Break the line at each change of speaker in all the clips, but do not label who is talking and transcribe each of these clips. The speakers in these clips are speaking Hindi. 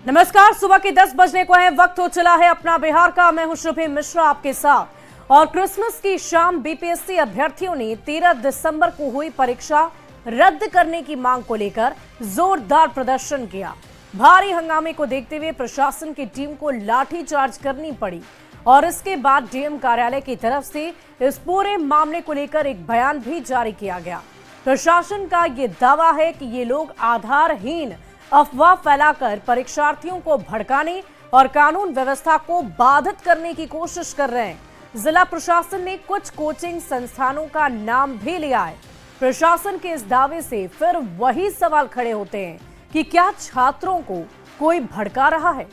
नमस्कार, सुबह के 10 बजने को है, वक्त हो चला है अपना बिहार का। मैं हूं शुभि मिश्रा आपके साथ। और क्रिसमस की शाम बीपीएससी अभ्यर्थियों ने 13 दिसंबर को हुई परीक्षा रद्द करने की मांग को लेकर जोरदार प्रदर्शन किया। भारी हंगामे को देखते हुए प्रशासन की टीम को लाठीचार्ज करनी पड़ी और इसके बाद डीएम कार्यालय की तरफ से इस पूरे मामले को लेकर एक बयान भी जारी किया गया। प्रशासन का ये दावा है कि ये लोग आधारहीन अफवाह फैलाकर परीक्षार्थियों को भड़काने और कानून व्यवस्था को बाधित करने की कोशिश कर रहे हैं। जिला प्रशासन ने कुछ कोचिंग संस्थानों का नाम भी लिया है। प्रशासन के इस दावे से फिर वही सवाल खड़े होते हैं कि क्या छात्रों को कोई भड़का रहा है?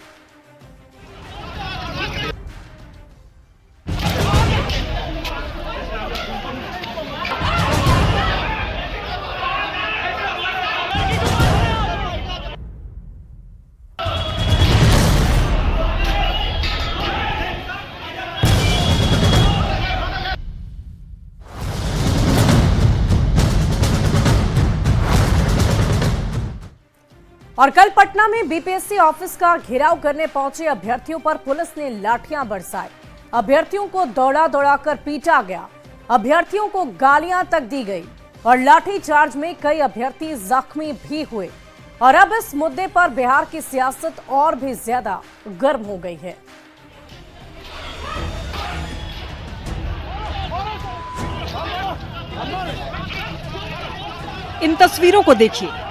और कल पटना में बीपीएससी ऑफिस का घेराव करने पहुंचे अभ्यर्थियों पर पुलिस ने लाठियां बरसाई। अभ्यर्थियों को दौड़ा दौड़ाकर पीटा गया, अभ्यर्थियों को गालियां तक दी गई और लाठीचार्ज में कई अभ्यर्थी जख्मी भी हुए। और अब इस मुद्दे पर बिहार की सियासत और भी ज्यादा गर्म हो गई है।
इन तस्वीरों को देखिए।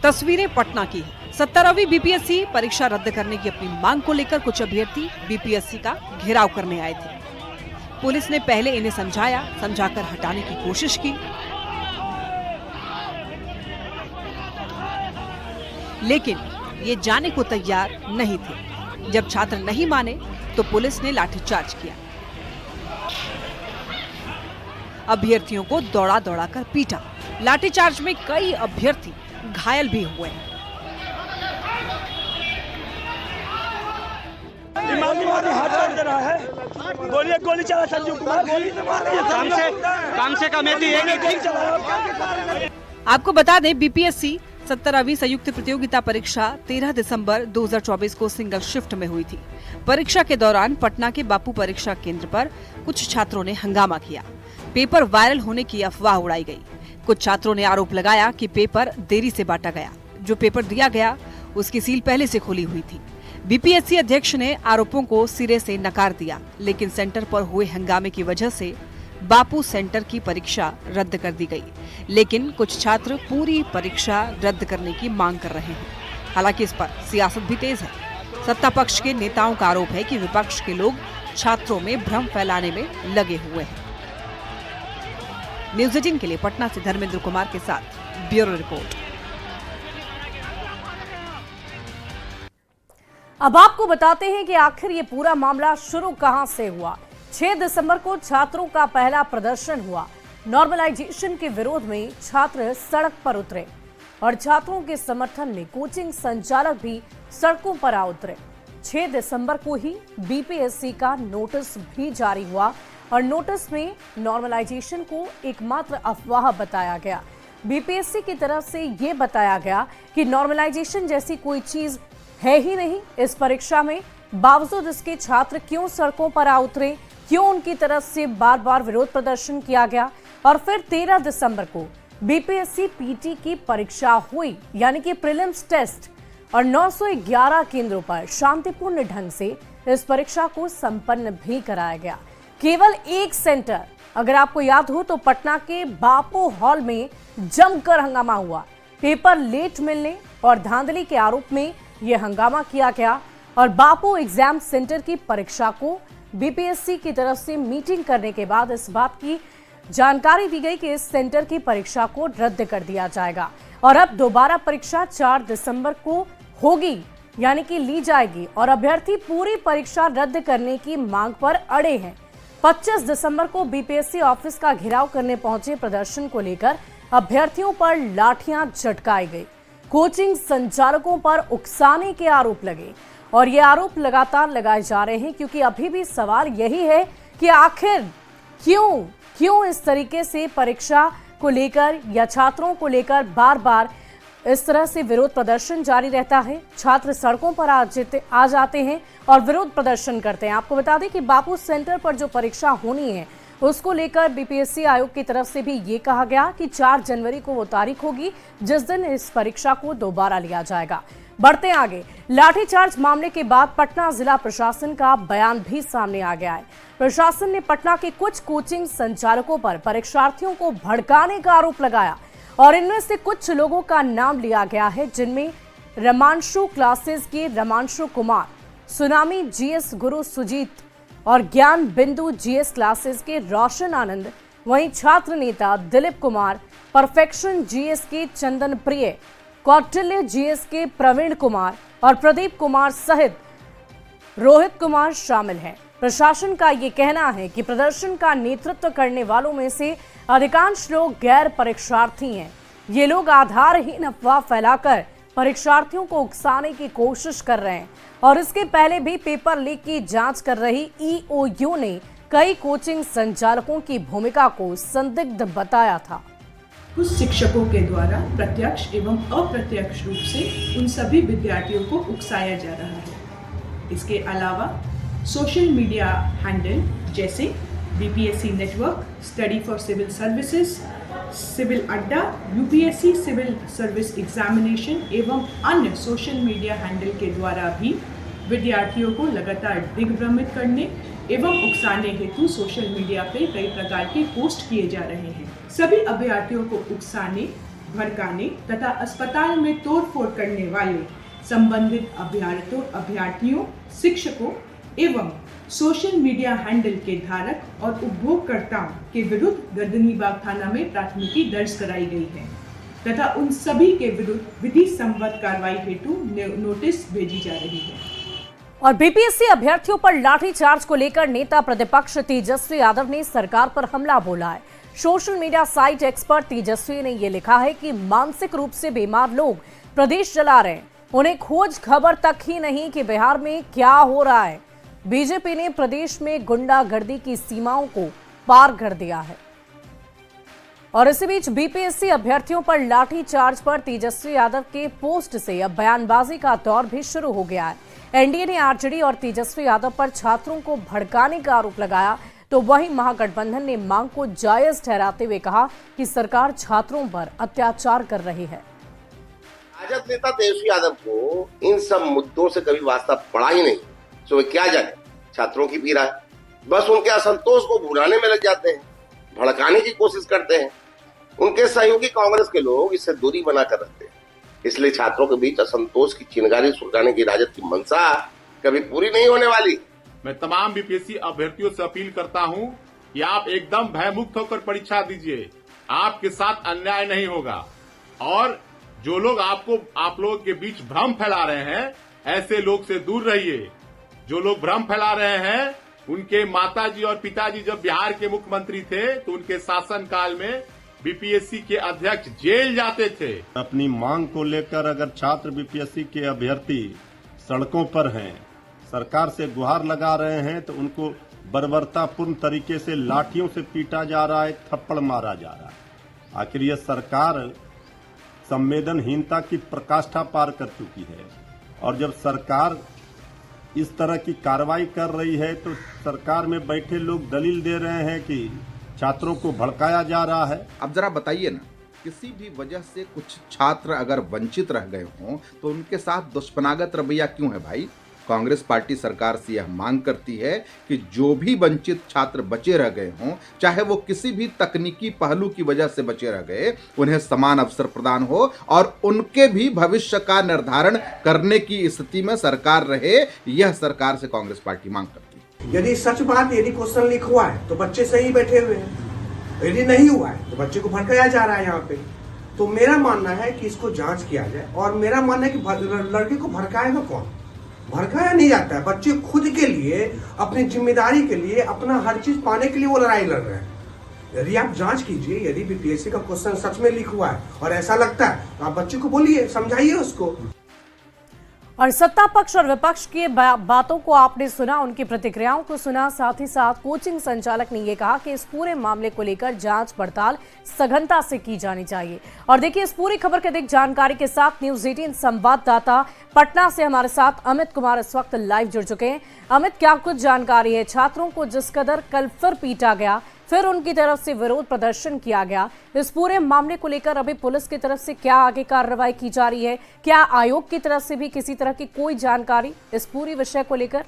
तस्वीरें पटना की है। 17वीं बीपीएससी परीक्षा रद्द करने की अपनी मांग को लेकर कुछ अभ्यर्थी बीपीएससी का घेराव करने आए थे। पुलिस ने पहले इन्हें समझाकर हटाने की कोशिश की, लेकिन ये जाने को तैयार नहीं थे। जब छात्र नहीं माने तो पुलिस ने लाठीचार्ज किया, अभ्यर्थियों को दौड़ा दौड़ाकर पीटा। लाठीचार्ज में कई अभ्यर्थी घायल भी हुए।
गोली चला संजीव कुमार, कम से कम
आपको बता दें, बीपीएससी 17वीं संयुक्त प्रतियोगिता परीक्षा 13 दिसंबर 2024 को सिंगल शिफ्ट में हुई थी। परीक्षा के दौरान पटना के बापू परीक्षा केंद्र पर कुछ छात्रों ने हंगामा किया। पेपर वायरल होने की अफवाह उड़ाई गई। कुछ छात्रों ने आरोप लगाया कि पेपर देरी से बांटा गया। जो पेपर दिया गया उसकी सील पहले से खुली हुई थी। बीपीएससी अध्यक्ष ने आरोपों को सिरे से नकार दिया, लेकिन सेंटर पर हुए हंगामे की वजह से बापू सेंटर की परीक्षा रद्द कर दी गई। लेकिन कुछ छात्र पूरी परीक्षा रद्द करने की मांग कर रहे हैं। हालांकि इस पर सियासत भी तेज है। सत्ता पक्ष के नेताओं का आरोप है कि विपक्ष के लोग छात्रों में भ्रम फैलाने में लगे हुए हैं। न्यूज़ 18 के लिए पटना से धर्मेंद्र कुमार के साथ ब्यूरो रिपोर्ट।
अब आपको बताते हैं कि आखिर ये पूरा मामला शुरू कहां से हुआ। 6 दिसंबर को छात्रों का पहला प्रदर्शन हुआ। नॉर्मलाइजेशन के विरोध में छात्र सड़क पर उतरे और छात्रों के समर्थन में कोचिंग संचालक भी सड़कों पर आ उतरे। 6 दिसंबर को ही बीपीएससी का नोटिस भी जारी हुआ और नोटिस में नॉर्मलाइजेशन को एकमात्र अफवाह बताया गया। बीपीएससी की तरफ से ये बताया गया कि नॉर्मलाइजेशन जैसी कोई चीज है ही नहीं इस परीक्षा में। बावजूद इसके छात्र क्यों सड़कों पर आ उतरे, क्यों उनकी तरफ से बार बार विरोध प्रदर्शन किया गया। और फिर 13 दिसंबर को बीपीएससी पीटी की परीक्षा हुई, यानी कि प्रीलिम्स टेस्ट, और 911 केंद्रों पर शांतिपूर्ण ढंग से इस परीक्षा को संपन्न भी कराया गया। केवल एक सेंटर, अगर आपको याद हो तो पटना के बापू हॉल में जमकर हंगामा हुआ। पेपर लेट मिलने और धांधली के आरोप में यह हंगामा किया गया और बापू एग्जाम सेंटर की परीक्षा को बीपीएससी की तरफ से मीटिंग करने के बाद इस बात की जानकारी दी गई कि इस सेंटर की परीक्षा को रद्द कर दिया जाएगा और अब दोबारा परीक्षा 4 दिसंबर को होगी, यानी कि ली जाएगी। और अभ्यर्थी पूरी परीक्षा रद्द करने की मांग पर अड़े हैं। 25 दिसंबर को बीपीएससी ऑफिस का घेराव करने पहुंचे प्रदर्शन को लेकर अभ्यर्थियों पर लाठियां झटकाई गई। कोचिंग संचालकों पर उकसाने के आरोप लगे और ये आरोप लगातार लगाए जा रहे हैं, क्योंकि अभी भी सवाल यही है कि आखिर क्यों इस तरीके से परीक्षा को लेकर या छात्रों को लेकर बार बार इस तरह से विरोध प्रदर्शन जारी रहता है। छात्र सड़कों पर आ जाते हैं और विरोध प्रदर्शन करते हैं। आपको बता दें कि बापू सेंटर पर जो परीक्षा होनी है उसको लेकर बीपीएससी आयोग की तरफ से भी ये कहा गया कि 4 जनवरी को वो तारीख होगी जिस दिन इस परीक्षा को दोबारा लिया जाएगा। बढ़ते आगे, लाठीचार्ज मामले के बाद पटना जिला प्रशासन का बयान भी सामने आ गया है। प्रशासन ने पटना के कुछ कोचिंग संचालकों पर परीक्षार्थियों को भड़काने का आरोप लगाया और इनमें से कुछ लोगों का नाम लिया गया है, जिनमें रमांशु क्लासेस के रमांशु कुमार, सुनामी जीएस गुरु सुजीत और ज्ञान बिंदु जीएस क्लासेस के रोशन आनंद, वहीं छात्र नेता दिलीप कुमार, परफेक्शन जीएस के चंदन प्रिय, कौटिल्य जीएस के प्रवीण कुमार और प्रदीप कुमार सहित रोहित कुमार शामिल हैं। प्रशासन का ये कहना है कि प्रदर्शन का नेतृत्व करने वालों में से अधिकांश लोग गैर परीक्षार्थी हैं। ये लोग आधारहीन अफवाह फैलाकर परीक्षार्थियों को उकसाने की कोशिश कर रहे हैं और इसके पहले भी पेपर लीक की जांच कर रही ईओयू ने कई कोचिंग संचालकों की भूमिका को संदिग्ध बताया था।
कुछ शिक्षकों के द्वारा प्रत्यक्ष एवं अप्रत्यक्ष रूप से उन सभी विद्यार्थियों को उकसाया जा रहा है। इसके अलावा सोशल मीडिया हैंडल जैसे BPSC network, study for civil services, civil Adda, UPSC civil service examination एवं अन्य सोशल मीडिया हैंडल के द्वारा भी विद्यार्थियों को लगातार दिग्भ्रमित करने एवं उकसाने हेतु सोशल मीडिया पे कई प्रकार के पोस्ट किए जा रहे हैं। सभी अभ्यर्थियों को उकसाने, भड़काने तथा अस्पताल में तोड़फोड़ करने वाले संबंधित अभ्यर्थियों, शिक्षकों एवं सोशल मीडिया हैंडल के धारक और उपभोगकर्ताओं के विरुद्ध गर्दनीबाग थाना में प्राथमिकी दर्ज कराई गई है तथा उन सभी के विरुद्ध विधि सम्मत कार्रवाई हेतु नोटिस भेजी जा रही है।
और बीपीएससी अभ्यर्थियों पर लाठीचार्ज को लेकर नेता प्रतिपक्ष तेजस्वी यादव ने सरकार पर हमला बोला है। सोशल मीडिया साइट एक्स पर तेजस्वी ने यह लिखा है कि मानसिक रूप से बीमार लोग प्रदेश चला रहे हैं, उन्हें खोज खबर तक ही नहीं कि बिहार में क्या हो रहा है। बीजेपी ने प्रदेश में गुंडागर्दी की सीमाओं को पार कर दिया है। और इसी बीच बीपीएससी अभ्यर्थियों पर लाठीचार्ज पर तेजस्वी यादव के पोस्ट से अब बयानबाजी का दौर भी शुरू हो गया है। एनडीए ने आरजेडी और तेजस्वी यादव पर छात्रों को भड़काने का आरोप लगाया, तो वहीं महागठबंधन ने मांग को जायज ठहराते हुए कहा कि सरकार छात्रों पर अत्याचार कर रही है।
राजद नेता तेजस्वी यादव को इन सब मुद्दों से कभी वास्ता पड़ा ही नहीं, तो वे क्या जाने छात्रों की पीड़ा है। बस उनके असंतोष को भुलाने में लग जाते हैं, भड़काने की कोशिश करते हैं। उनके सहयोगी कांग्रेस के लोग इससे दूरी बनाकर रखते हैं। इसलिए छात्रों के बीच असंतोष की चिंगारी सुलगाने की राजद की मंशा कभी पूरी नहीं होने वाली।
मैं तमाम बीपीएससी अभ्यर्थियों से अपील करता हूं कि आप एकदम भयमुक्त होकर परीक्षा दीजिए। आपके साथ अन्याय नहीं होगा और जो लोग आप लोगों के बीच भ्रम फैला रहे हैं, ऐसे लोग से दूर रहिए। जो लोग भ्रम फैला रहे हैं, उनके माताजी और पिताजी जब बिहार के मुख्यमंत्री थे तो उनके शासन काल में बीपीएससी के अध्यक्ष जेल जाते थे।
अपनी मांग को लेकर अगर छात्र बीपीएससी के अभ्यर्थी सड़कों पर हैं, सरकार से गुहार लगा रहे हैं, तो उनको बर्बरतापूर्ण तरीके से लाठियों से पीटा जा रहा है, थप्पड़ मारा जा रहा है। आखिर यह सरकार संवेदनहीनता की प्रकाष्ठा पार कर चुकी है और जब सरकार इस तरह की कार्रवाई कर रही है तो सरकार में बैठे लोग दलील दे रहे हैं कि छात्रों को भड़काया जा रहा है।
अब जरा बताइए ना, किसी भी वजह से कुछ छात्र अगर वंचित रह गए हों तो उनके साथ दुश्मनागत रवैया क्यों है भाई? कांग्रेस पार्टी सरकार से यह मांग करती है कि जो भी वंचित छात्र बचे रह गए हों, चाहे वो किसी भी तकनीकी पहलू की वजह से बचे रह गए, उन्हें समान अवसर प्रदान हो और उनके भी भविष्य का निर्धारण करने की स्थिति में सरकार रहे। यह सरकार से कांग्रेस पार्टी मांग करती है।
यदि सच बात, यदि क्वेश्चन लीक हुआ है तो बच्चे सही बैठे हुए हैं, यदि नहीं हुआ है तो बच्चे को भड़काया जा रहा है यहाँ पे। तो मेरा मानना है कि इसको जांच किया जाए और मेरा मानना है कि लड़के को भड़काएगा कौन? भड़काया नहीं जाता है। बच्चे खुद के लिए, अपनी जिम्मेदारी के लिए, अपना हर चीज पाने के लिए वो लड़ाई लड़ रहे हैं। यदि आप जांच कीजिए, यदि बीपीएससी का क्वेश्चन सच में लीक हुआ है और ऐसा लगता है तो आप बच्चे को बोलिए, समझाइए उसको।
और सत्ता पक्ष और विपक्ष की बातों को आपने सुना, उनकी प्रतिक्रियाओं को सुना। साथ ही साथ कोचिंग संचालक ने यह कहा कि इस पूरे मामले को लेकर जांच पड़ताल सघनता से की जानी चाहिए। और देखिए, इस पूरी खबर के अधिक जानकारी के साथ न्यूज़ 18 संवाददाता पटना से हमारे साथ अमित कुमार इस वक्त लाइव जुड़ चुके हैं। अमित, क्या कुछ जानकारी है? छात्रों को जिस कदर कल फिर पीटा गया, फिर उनकी तरफ से विरोध प्रदर्शन किया गया, इस पूरे मामले को लेकर अभी पुलिस की तरफ से क्या आगे कार्रवाई की जा रही है? क्या आयोग की तरफ से भी किसी तरह की कोई जानकारी इस पूरी विषय को लेकर?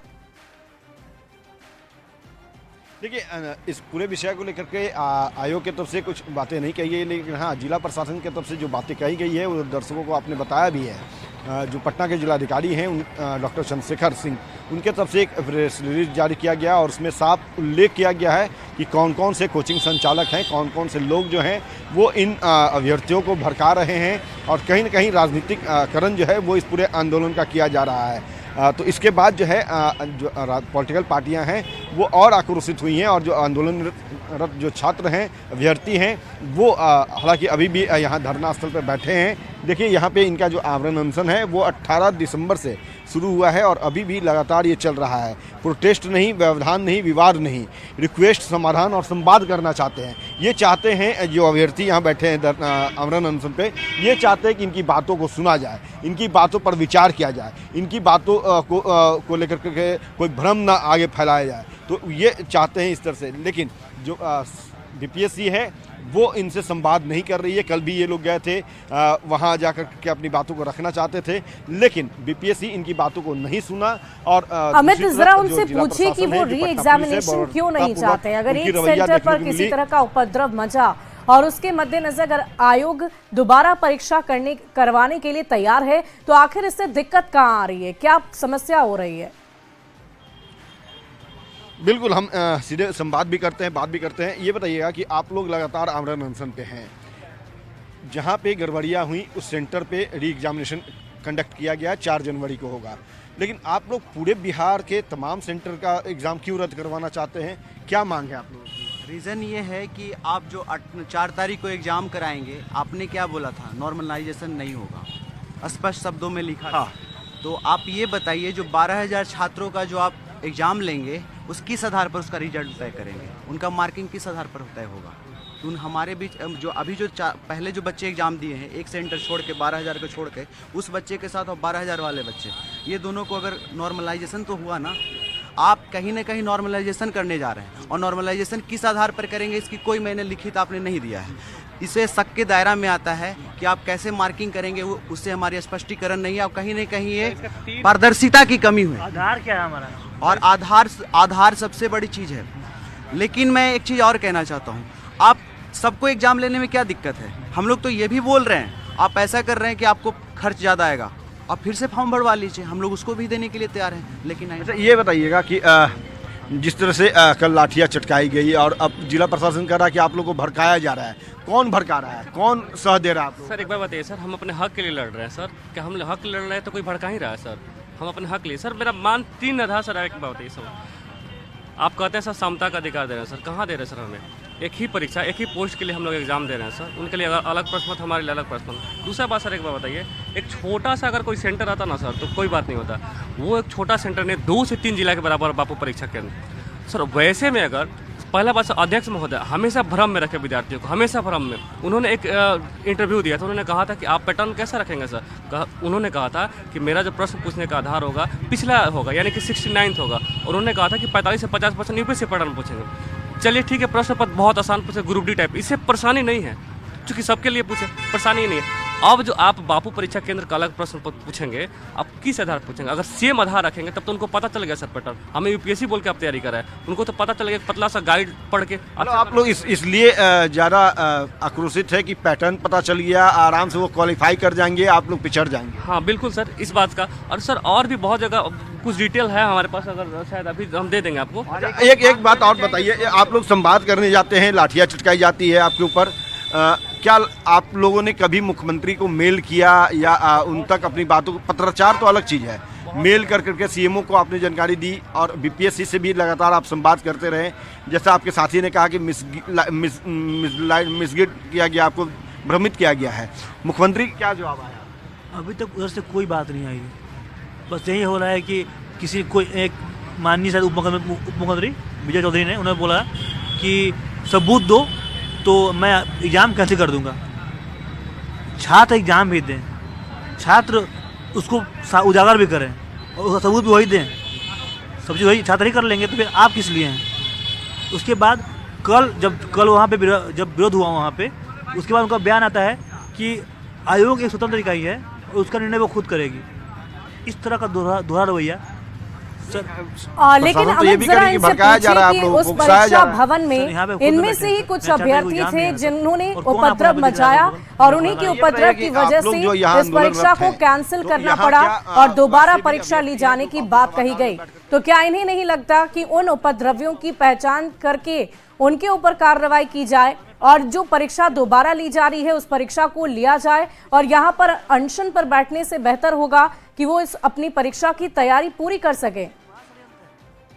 देखिए, इस पूरे विषय को लेकर के आयोग की तरफ से कुछ बातें नहीं कही गई, लेकिन हाँ, जिला प्रशासन की तरफ से जो बातें कही गई है वो दर्शकों को आपने बताया भी है। जो पटना के जिलाधिकारी हैं डॉक्टर चंद्रशेखर सिंह, उनके तरफ से एक प्रेस रिलीज जारी किया गया और उसमें साफ उल्लेख किया गया है कि कौन कौन से कोचिंग संचालक हैं, कौन कौन से लोग जो हैं वो इन अभ्यर्थियों को भड़का रहे हैं और कहीं न कहीं राजनीतिकरण जो है वो इस पूरे आंदोलन का किया जा रहा है। तो इसके बाद जो है जो पॉलिटिकल पार्टियां हैं वो और आक्रोशित हुई हैं और जो आंदोलनरत जो छात्र हैं, अभ्यर्थी हैं, वो हालांकि अभी भी यहाँ धरना स्थल पर बैठे हैं। देखिए, यहाँ पे इनका जो आमरण अनशन है वो 18 दिसंबर से शुरू हुआ है और अभी भी लगातार ये चल रहा है। प्रोटेस्ट नहीं, व्यवधान नहीं, विवाद नहीं, रिक्वेस्ट, समाधान और संवाद करना चाहते हैं। ये चाहते हैं, जो अभ्यर्थी यहाँ बैठे हैं आमरण अनशन पे, ये चाहते हैं कि इनकी बातों को सुना जाए, इनकी बातों पर विचार किया जाए, इनकी बातों को लेकर के कोई भ्रम ना आगे फैलाया जाए। तो ये चाहते हैं इस तरह से, लेकिन जो बीपीएससी है वो इनसे संवाद नहीं कर रही है। कल भी ये लोग गए थे, वहाँ जाकर के अपनी बातों को रखना चाहते थे, लेकिन बीपीएससी इनकी बातों को नहीं सुना। और
अमित, जरा उनसे पूछिए कि वो री एग्जामिनेशन क्यों नहीं चाहते? अगर एक सेंटर पर किसी तरह का उपद्रव मचा और उसके मद्देनजर अगर आयोग दोबारा परीक्षा करवाने के लिए तैयार है, तो आखिर इससे दिक्कत कहाँ आ रही है? क्या समस्या हो रही है?
बिल्कुल, हम सीधे संवाद भी करते हैं, बात भी करते हैं। ये बताइएगा कि आप लोग लगातार आमरण अनशन पे हैं, जहाँ पे गड़बड़ियाँ हुई उस सेंटर पे री एग्जामिनेशन कंडक्ट किया गया, 4 जनवरी को होगा, लेकिन आप लोग पूरे बिहार के तमाम सेंटर का एग्ज़ाम क्यों रद्द करवाना चाहते हैं? क्या मांग है आप लोगों की?
रीज़न ये है कि आप जो 4 तारीख को एग्ज़ाम कराएंगे, आपने क्या बोला था? नॉर्मलाइजेशन नहीं होगा, स्पष्ट शब्दों में लिखा था। तो आप ये बताइए, जो 12,000 छात्रों का जो आप एग्ज़ाम लेंगे, उस किस आधार पर उसका रिजल्ट तय करेंगे? उनका मार्किंग किस आधार पर तय होगा? तो हमारे बीच जो अभी जो पहले जो बच्चे एग्ज़ाम दिए हैं, एक सेंटर छोड़ के 12,000 को छोड़ के, उस बच्चे के साथ और 12,000 वाले बच्चे, ये दोनों को अगर नॉर्मलाइजेशन तो हुआ ना, आप कहीं ना कहीं नॉर्मलाइजेशन करने जा रहे हैं। और नॉर्मलाइजेशन किस आधार पर करेंगे, इसकी कोई मैंने लिखित आपने नहीं दिया है। इसे शक के दायरा में आता है कि आप कैसे मार्किंग करेंगे, उससे हमारी स्पष्टीकरण नहीं है और कहीं ना कहीं ये पारदर्शिता की कमी हुई।
आधार क्या है हमारा?
और आधार सबसे बड़ी चीज़ है। लेकिन मैं एक चीज़ और कहना चाहता हूँ, आप सबको एग्जाम लेने में क्या दिक्कत है? हम लोग तो ये भी बोल रहे हैं, आप ऐसा कर रहे हैं कि आपको खर्च ज़्यादा आएगा, आप फिर से फॉर्म भरवा लीजिए, हम लोग उसको भी देने के लिए तैयार हैं। लेकिन
अच्छा, ये बताइएगा कि जिस तरह से कल लाठियाँ चटकाई गई और अब जिला प्रशासन कह रहा है कि आप लोगों को भड़काया जा रहा है, कौन भड़का रहा है, कौन सह दे रहा है आप लोग?
सर एक बार बताइए सर, हम अपने हक के लिए लड़ रहे हैं सर, क्या हम हक लड़ रहे हैं तो कोई भड़का ही रहा है सर? हम अपने हक लिए सर, मेरा मान 3 आधार सर। एक बात बताइए सर, आप कहते हैं सर समता का अधिकार दे रहे हैं सर, कहाँ दे रहे हैं सर? हमें एक ही परीक्षा, एक ही पोस्ट के लिए हम लोग एग्जाम दे रहे हैं सर, उनके लिए अलग प्रश्न मत, हमारे लिए अलग प्रश्न। दूसरा बात सर, एक बार बताइए, एक छोटा सा अगर कोई सेंटर आता ना सर तो कोई बात नहीं होता, वो एक छोटा सेंटर ने 2 से 3 जिला के बराबर बापू परीक्षा केंद्र सर। वैसे में अगर पहला बात, अध्यक्ष महोदय हमेशा भ्रम में रखे विद्यार्थियों को, हमेशा भ्रम में। उन्होंने एक इंटरव्यू दिया था, उन्होंने कहा था कि आप पैटर्न कैसा रखेंगे सर? उन्होंने कहा था कि मेरा जो प्रश्न पूछने का आधार होगा पिछला होगा, यानी कि 69th होगा। और उन्होंने कहा था कि 45 से 50% यूपीएससी पैटर्न पूछेंगे। चलिए ठीक है, प्रश्न पत्र बहुत आसान पूछे, ग्रुप डी टाइप, इससे परेशानी नहीं है, क्योंकि सबके लिए पूछे, परेशानी नहीं है। अब जो आप बापू परीक्षा केंद्र का अलग प्रश्न पूछेंगे, आप किस आधार पर पूछेंगे? अगर सेम आधार रखेंगे तब तो उनको पता चल गया सर पैटर्न। हमें यूपीएससी बोल के आप तैयारी कर रहे हैं, उनको तो पता चल गया, पतला सा गाइड पढ़ के।
आप लोग इसलिए ज़्यादा आक्रोशित है कि पैटर्न पता चल गया, आराम से वो क्वालिफाई कर जाएंगे, आप लोग पिछड़ जाएंगे?
हाँ बिल्कुल सर, इस बात का। और सर और भी बहुत जगह कुछ डिटेल है हमारे पास, अगर शायद अभी हम दे देंगे आपको।
एक बात और बताइए, आप लोग संवाद करने जाते हैं, लाठियाँ चटकाई जाती है आपके ऊपर, क्या आप लोगों ने कभी मुख्यमंत्री को मेल किया या उन तक अपनी बातों को, पत्राचार तो अलग चीज़ है, मेल कर करके सीएमओ को आपने जानकारी दी और बीपीएससी से भी लगातार आप संवाद करते रहे, जैसा आपके साथी ने कहा कि मिसगाइड किया गया, आपको भ्रमित किया गया है, मुख्यमंत्री क्या जवाब आया?
अभी तक उधर से कोई बात नहीं आई।
बस यही हो रहा है कि किसी कोई एक माननीय शायद उप मुख्यमंत्री विजय चौधरी ने उन्होंने बोला कि सबूत दो तो मैं एग्ज़ाम कैंसिल कर दूंगा। छात्र एग्ज़ाम भी दें, छात्र उसको उजागर भी करें और उसका सबूत भी वही दें, सब चीज़ वही छात्र ही कर लेंगे तो फिर आप किस लिए हैं। उसके बाद कल वहाँ पे जब विरोध हुआ वहाँ पे, उसके बाद उनका बयान आता है कि आयोग एक स्वतंत्र इकाई है और उसका निर्णय वो खुद करेगी। इस तरह का दोहरा रवैया
लेकिन अमित जरा इनसे पूछिए कि उस परीक्षा भवन में इनमें से ही कुछ अभ्यर्थी थे जिन्होंने उपद्रव मचाया और उन्हीं के उपद्रव की वजह से इस परीक्षा को कैंसिल करना पड़ा और दोबारा परीक्षा ली जाने की बात कही गई। तो क्या इन्हें नहीं लगता कि उन उपद्रवियों की पहचान करके उनके ऊपर कार्रवाई की जाए और जो परीक्षा दोबारा ली जा रही है उस परीक्षा को लिया जाए और यहाँ पर अनशन पर बैठने से बेहतर होगा कि वो इस अपनी परीक्षा की तैयारी पूरी कर सके।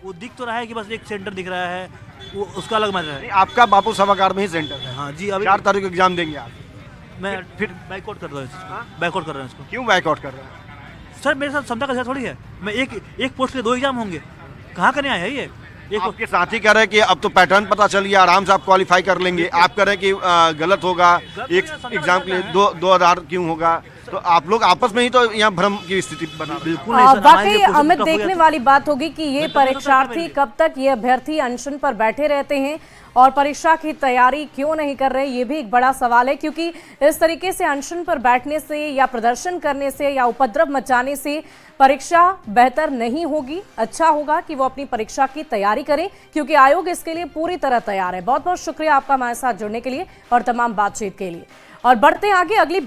वो दिख तो रहा है कि बस एक सेंटर दिख रहा है, वो उसका अलग मैटर है।
आपका बापू सभागार में ही सेंटर है।
हाँ जी, अभी
4 तारीख को एग्जाम देंगे आप।
मैं फिर बैकआउट कर रहा हूँ, बैकआउट कर रहा हूँ इसको।
क्यों बैकआउट कर रहे हैं
सर? मेरे साथ क्षमता का थोड़ी है, मैं एक पोस्ट के 2 एग्जाम होंगे, कहाँ करने आया है ये?
आपके साथी कह रहे हैं कि अब तो पैटर्न पता चल गया, आराम से आप क्वालिफाई कर लेंगे। आप कह रहे हैं कि गलत होगा, एक एग्जाम के लिए 2 आधार क्यों होगा? तो आप लोग आपस में ही तो यहाँ भ्रम की स्थिति बना।
बिल्कुल
वाकई अमित देखने वाली बात होगी कि ये परीक्षार्थी कब तक ये अभ्यर्थी अनशन पर बैठे रहते हैं और परीक्षा की तैयारी क्यों नहीं कर रहे, ये भी एक बड़ा सवाल है। क्योंकि इस तरीके से अनशन पर बैठने से या प्रदर्शन करने से या उपद्रव मचाने से परीक्षा बेहतर नहीं होगी। अच्छा होगा कि वो अपनी परीक्षा की तैयारी करें क्योंकि आयोग इसके लिए पूरी तरह तैयार है। बहुत बहुत शुक्रिया आपका हमारे साथ जुड़ने के लिए और तमाम बातचीत के लिए। और बढ़ते आगे अगली